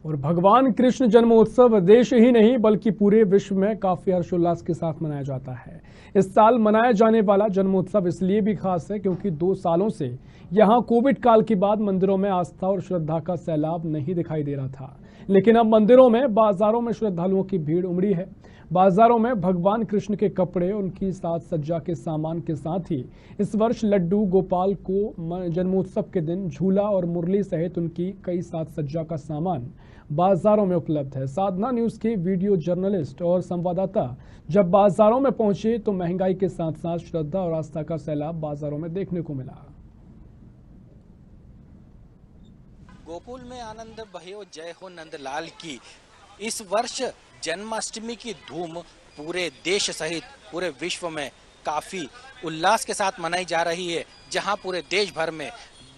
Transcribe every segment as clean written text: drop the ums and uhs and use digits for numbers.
और भगवान कृष्ण जन्मोत्सव देश ही नहीं बल्कि पूरे विश्व में काफी हर्षोल्लास के साथ मनाया जाता है। इस साल मनाया जाने वाला जन्मोत्सव इसलिए भी खास है क्योंकि 2 सालों से यहाँ कोविड काल के बाद मंदिरों में आस्था और श्रद्धा का सैलाब नहीं दिखाई दे रहा था, लेकिन अब मंदिरों में, बाजारों में श्रद्धालुओं की भीड़ उमड़ी है। बाजारों में भगवान कृष्ण के कपड़े, उनकी साज सज्जा के सामान के साथ ही इस वर्ष लड्डू गोपाल को जन्मोत्सव के दिन झूला और मुरली सहित उनकी कई साज सज्जा का सामान बाजारों में उपलब्ध है। साधना न्यूज के वीडियो जर्नलिस्ट और संवाददाता जब बाजारों में पहुंचे तो महंगाई के साथ साथ श्रद्धा और आस्था का सैलाब बाजारों में देखने को मिला। गोकुल में आनंद भयो जय हो नंदलाल की इस वर्ष जन्माष्टमी की धूम पूरे देश सहित पूरे विश्व में काफी उल्लास के साथ मनाई जा रही है, जहां पूरे देश भर में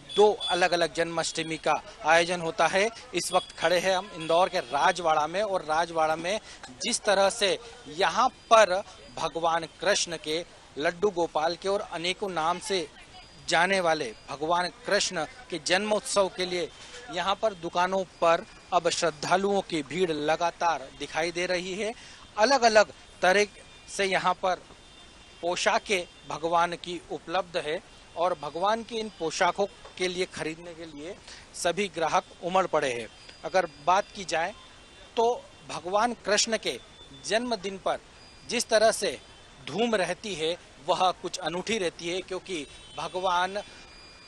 2 अलग अलग जन्माष्टमी का आयोजन होता है। इस वक्त खड़े हैं हम इंदौर के राजवाड़ा में, और राजवाड़ा में जिस तरह से यहाँ पर भगवान कृष्ण के, लड्डू गोपाल के और अनेकों नाम से जाने वाले भगवान कृष्ण के जन्मोत्सव के लिए यहाँ पर दुकानों पर अब श्रद्धालुओं की भीड़ लगातार दिखाई दे रही है। अलग अलग तरह से यहाँ पर पोशाकें भगवान की उपलब्ध है और भगवान की इन पोशाकों के लिए खरीदने के लिए सभी ग्राहक उमड़ पड़े हैं। अगर बात की जाए तो भगवान कृष्ण के जन्मदिन पर जिस तरह से धूम रहती है वह कुछ अनूठी रहती है, क्योंकि भगवान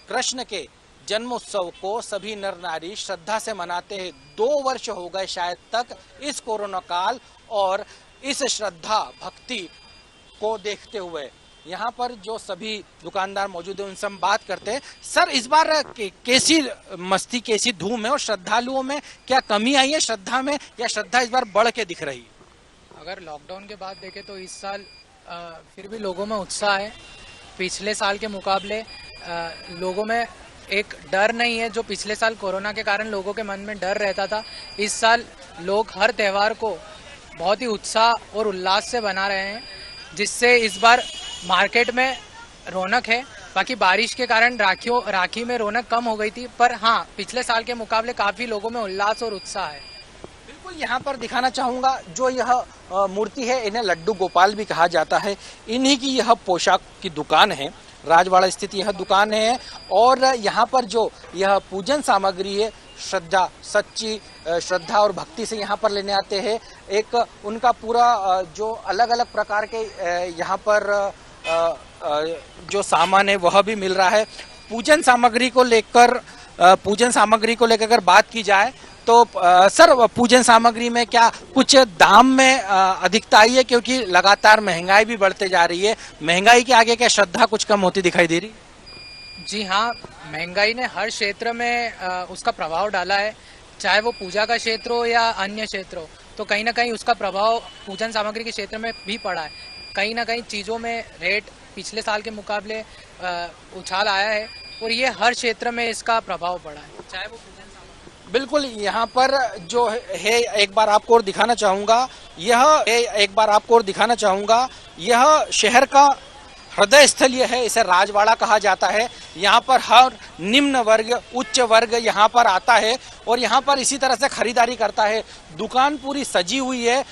कृष्ण के जन्मोत्सव को सभी नर नारी श्रद्धा से मनाते हैं। 2 वर्ष हो गए शायद तक इस कोरोना काल, और इस श्रद्धा भक्ति को देखते हुए यहाँ पर जो सभी दुकानदार मौजूद है उनसे हम बात करते हैं। सर, इस बार कैसी मस्ती, कैसी धूम है और श्रद्धालुओं में क्या कमी आई है श्रद्धा में, या श्रद्धा इस बार बढ़ के दिख रही है? अगर लॉकडाउन के बाद देखें तो इस साल फिर भी लोगों में उत्साह है। पिछले साल के मुकाबले लोगों में एक डर नहीं है जो पिछले साल कोरोना के कारण लोगों के मन में डर रहता था। इस साल लोग हर त्यौहार को बहुत ही उत्साह और उल्लास से बना रहे हैं, जिससे इस बार मार्केट में रौनक है। बाकी बारिश के कारण राखी में रौनक कम हो गई थी, पर हाँ, पिछले साल के मुकाबले काफ़ी लोगों में उल्लास और उत्साह है। बिल्कुल, यहाँ पर दिखाना चाहूँगा जो यह मूर्ति है, इन्हें लड्डू गोपाल भी कहा जाता है। इन्हीं की यह पोशाक की दुकान है, राजवाड़ा स्थित यह दुकान है, और यहाँ पर जो यह पूजन सामग्री है, श्रद्धा, सच्ची श्रद्धा और भक्ति से यहाँ पर लेने आते हैं। एक उनका पूरा जो अलग अलग प्रकार के यहाँ पर जो सामान है वह भी मिल रहा है। पूजन सामग्री को लेकर अगर बात की जाए तो सर, पूजन सामग्री में क्या कुछ दाम में अधिकता आई है, क्योंकि लगातार महंगाई भी बढ़ते जा रही है? महंगाई के आगे क्या श्रद्धा कुछ कम होती दिखाई दे रही? जी हाँ, महंगाई ने हर क्षेत्र में उसका प्रभाव डाला है, चाहे वो पूजा का क्षेत्र हो या अन्य क्षेत्र हो। तो कहीं ना कहीं उसका प्रभाव पूजन सामग्री के क्षेत्र में भी पड़ा है। कहीं ना कहीं चीज़ों में रेट पिछले साल के मुकाबले उछाल आया है, और ये हर क्षेत्र में इसका प्रभाव पड़ा है, चाहे वो पूजन सामग्री। बिल्कुल, यहाँ पर जो है एक बार आपको और दिखाना चाहूँगा, यह शहर का हृदय स्थल यह है, इसे राजवाड़ा कहा जाता है। यहाँ पर हर निम्न वर्ग, उच्च वर्ग यहाँ पर आता है और यहाँ पर इसी तरह से खरीदारी करता है। दुकान पूरी सजी हुई है।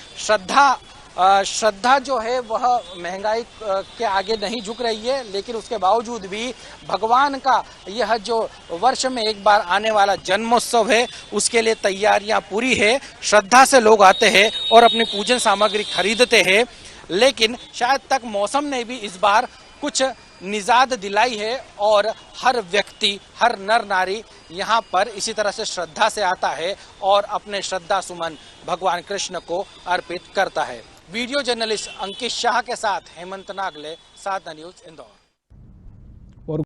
श्रद्धा जो है वह महंगाई के आगे नहीं झुक रही है, लेकिन उसके बावजूद भी भगवान का यह जो वर्ष में एक बार आने वाला जन्मोत्सव है उसके लिए तैयारियां पूरी है। श्रद्धा से लोग आते हैं और अपनी पूजन सामग्री खरीदते हैं, लेकिन शायद तक मौसम ने भी इस बार कुछ निजात दिलाई है, और हर व्यक्ति, हर नर नारी यहाँ पर इसी तरह से श्रद्धा से आता है और अपने श्रद्धा सुमन भगवान कृष्ण को अर्पित करता है। वीडियो जर्नलिस्ट अंकित शाह के साथ हेमंत नागले, साधना न्यूज, इंदौर।